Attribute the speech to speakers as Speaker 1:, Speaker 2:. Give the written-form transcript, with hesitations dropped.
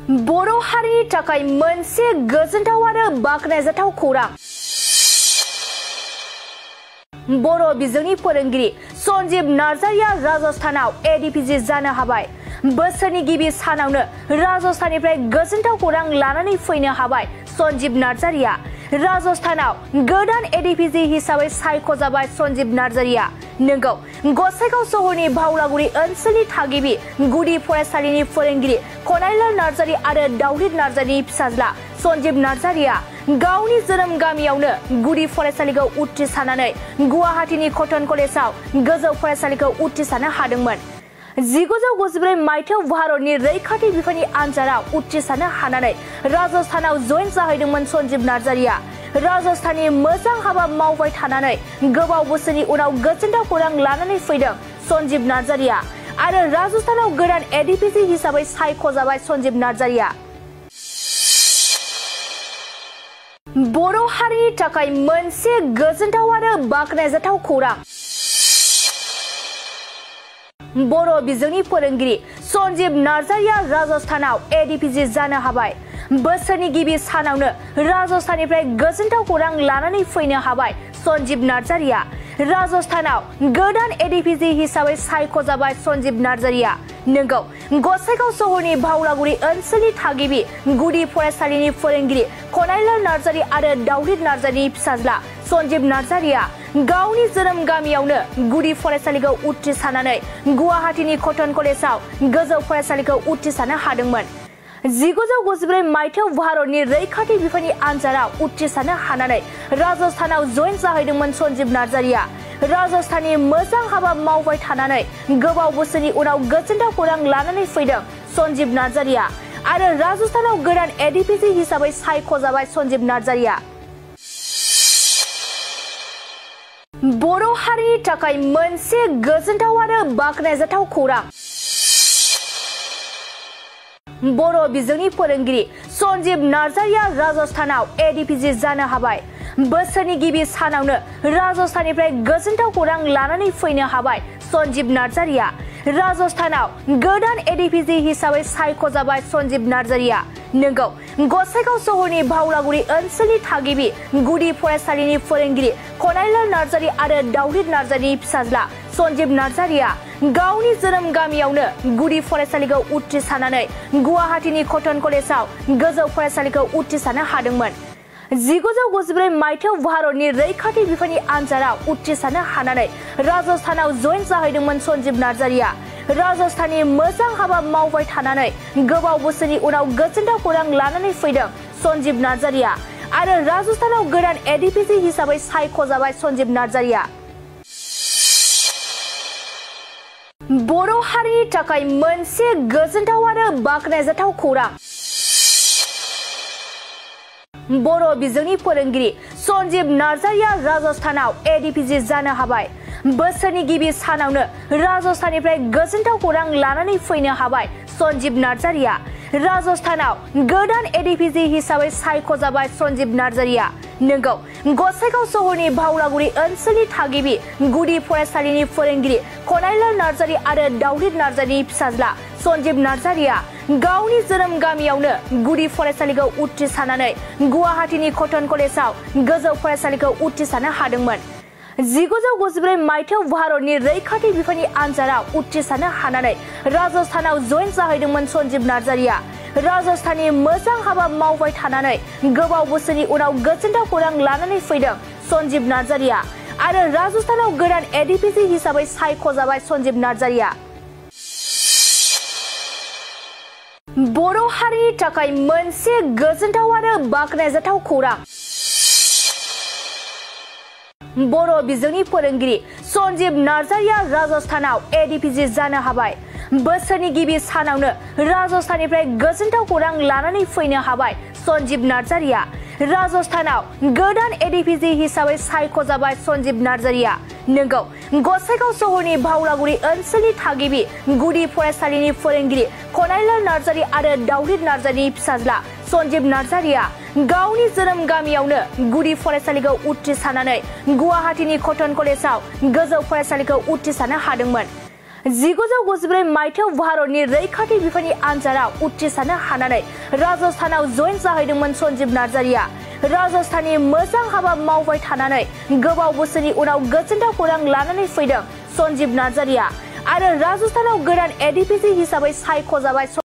Speaker 1: बर' हारिनि थाखाय मोनसे गोजोनथाव आरो बाखनायजाथाव खौरां। बर' बिजोंनि फोरोंगिरि सन्जीब नार्जारिया राजस्थानाव एडीपीजी जानो हाबाय। बोसोरनि गिबि सानावनो राजस्थाननिफ्राय गोजोनथाव खौरां लानानै फैनो हाबाय सन्जीब नार्जारिया। राजस्थानाव गोदान एडीपीजी हिसाबै सायख'जाबाय सन्जीब नार्जारिया। नोंगौ, गसाइगाव सहरनि भावलागुरि ओनसोलनि थागिबि गुदि फरायसालिनि फोरोंगिरि खनाइलाल नार्जारि आरो दावलिद नार्जारिनि फिसाज्ला सन्जीब नार्जारिया गावनि जोनोम गामियावनो गुदि फरायसालिखौ उथ्रिसारनानै गुवाहाटीनि कटन कलेजाव गोजौ फरायसालिखौ उथ्रिसारनो हादोंमोन। 1994 मायथाइयाव भारतनि रैखाथि बिफाननि आनजादाव उथ्रिसारनो हानानै राजस्थानाव जयेन जाहैदोंमोन सन्जीब नार्जारिया। राजस्थाननि मोजां हाबा मावबाय थानानै गोबाव बोसोरनि उनाव गोजोनथाव खौरां लानानै फैदों सन्जीब नार्जारिया आरो राजस्थानाव गोदान एडीपीजी हिसाबै सायख'जाबाय सन्जीब नार्जारिया। बर' हारिनि थाखाय मोनसे गोजोनथाव आरो बाखनायजाथाव खौरां। बर' बिजोंनि फोरोंगिरि सन्जीब नार्जारिया राजस्थानाव एडीपीजी जानो हाबाय। बोसोरनि गिबि सानावनो राजस्थाननिफ्राय गोजोनथाव खौरां लानानै फैनो हाबाय सन्जीब नार्जारिया। राजस्थानाव गोदान एडीपीजी हिसाबै सायख'जाबाय सन्जीब नार्जारिया। नोंगौ, गसाइगाव सहरनि भावलागुरि ओनसोलनि थागिबि गुदि फरायसालिनि फोरोंगिरि खनाइलाल नार्जारि आरो दावलिद नार्जारिनि फिसाज्ला सन्जीब नार्जारिया गावनि जोनोम गामियावनो गुदि फरायसालिखौ उथ्रिसारनानै गुवाहाटीनि कटन कलेजाव गोजौ फरायसालिखौ उथ्रिसारनो हादोंमोन। 1994 मायथाइयाव भारतनि रैखाथि बिफाननि आनजादाव उथ्रिसारनो हानानै राजस्थानाव जयेन जाहैदोंमोन सन्जीब नार्जारिया। राजस्थाननि मोजां हाबा मावबाय थानानै गोबाव बोसोरनि उनाव गोजोनथाव खौरां लानानै फैदों सन्जीब नार्जारिया आरो राजस्थानाव गोदान एडीपीजी हिसाबै सायख'जाबाय सन्जीब नार्जारिया। बर' हारिनि थाखाय मोनसे गोजोनथाव आरो बाखनायजाथाव खौरां। बर' बिजोंनि फोरोंगिरि सन्जीब नार्जारिया राजस्थानाव एडीपीजी जानो हाबाय। बोसोरनि गिबि सानावनो राजस्थाननिफ्राय गोजोनथाव खौरां लानानै फैनो हाबाय सन्जीब नार्जारिया। राजस्थानाव गोदान एडीपीजी हिसाबै सायख'जाबाय सन्जीब नार्जारिया। नोंगौ, गसाइगाव सहरनि भावलागुरि ओनसोलनि थागिबि गुदि फरायसालिनि फोरोंगिरि खनाइलाल नार्जारि आरो दावलिद नार्जारिनि फिसाज्ला सन्जीब नार्जारिया गावनि जोनोम गामियावनो गुदि फरायसालिखौ उथ्रिसारनानै गुवाहाटीनि कटन कलेजाव गोजौ फरायसालिखौ उथ्रिसारनो हादोंमोन। 1994 मायथाइयाव भारतनि रैखाथि बिफाननि आनजादाव उथ्रिसारनो हानानै राजस्थानाव जयेन जाहैदोंमन सन्जीब नार्जारिया। राजस्थाननि मोजां हाबा मावबाय थानानै गोबाव बोसोरनि उनाव गोजोनथाव खौरां लानानै फैदों सन्जीब नार्जारिया आरो राजस्थानाव गोदान एडीपीजी हिसाबै सायख'जाबाय सन्जीब नार्जारिया। बर' हारिनि थाखाय मोनसे गोजोनथाव आरो बाखनायजाथाव खौरां। बर' बिजोंनि फोरोंगिरि सन्जीब नार्जारिया राजस्थानाव एडीपीजी जानो हाबाय। बोसोरनि गिबि सानावनो राजस्थाननिफ्राय गोजोनथाव खौरां लानानै फैनो हाबाय सन्जीब नार्जारिया। राजस्थानाव गोदान एडीपीजी हिसाबै सायख'जाबाय सन्जीब नार्जारिया। नोंगौ, गसाइगाव सहरनि भावलागुरि ओनसोलनि थागिबि गुदि फरायसालिनि फोरोंगिरि खनाइलाल नार्जारि आरो दावलिद नार्जारिनि फिसाज्ला सन्जीब नार्जारिया गावनि जोनोम गामियावनो गुदि फरायसालिखौ उथ्रिसारनानै गुवाहाटीनि कटन कलेजाव गोजौ फरायसालिखौ उथ्रिसारनो हादोंमन। 1994 मायथाइयाव भारतनि रैखाथि बिफाननि आनजादाव उथ्रिसारनो हानानै राजस्थानाव जयेन जाहैदोंमन सन्जीब नार्जारिया। राजस्थाननि मोजां हाबा मावबाय थानानै गोबाव बोसोरनि उनाव गोजोनथाव खौरां लानानै फैदों सन्जीब नार्जारिया आरो राजस्थानाव गोदान एडीपीजी हिसाबै सायख'जाबाय सन्जीब नार्जारिया। बर' हारिनि थाखाय मोनसे गोजोनथाव आरो बाखनायजाथाव खौरां। बर' बिजोंनि फोरोंगिरि सन्जीब नार्जारिया राजस्थानाव एडीपीजी जानो हाबाय। बोसोरनि गिबि सानावनो राजस्थाननिफ्राय गोजोनथाव खौरां लानानै फैनो हाबाय सन्जीब नार्जारिया। राजस्थानाव गोदान एडीपीजी हिसाबै सायख'जाबाय सन्जीब नार्जारिया। नोंगौ, गसाइगाव सहरनि भावलागुरि ओनसोलनि थागिबि गुदि फरायसालिनि फोरोंगिरि खनाइलाल नार्जारि आरो दावलिद नार्जारिनि फिसाज्ला सन्जीब नार्जारिया गावनि जोनोम गामियावनो गुदि फरायसालिखौ उथ्रिसारनानै गुवाहाटीनि कटन कलेजाव गोजौ फरायसालिखौ उथ्रिसारनो हादोंमोन। 1994 मायथाइयाव भारतनि रैखाथि बिफाननि आनजादाव उथ्रिसारनो हानानै राजस्थानाव जयेन जाहैदोंमोन सन्जीब नार्जारिया। राजस्थाननि मोजां हाबा मावबाय थानानै गोबाव बोसोरनि उनाव गोजोनथाव खौरां लानानै फैदों सन्जीब नार्जारिया आरो राजस्थानाव गोदान ADGP हिसाबै सायख'जाबाय।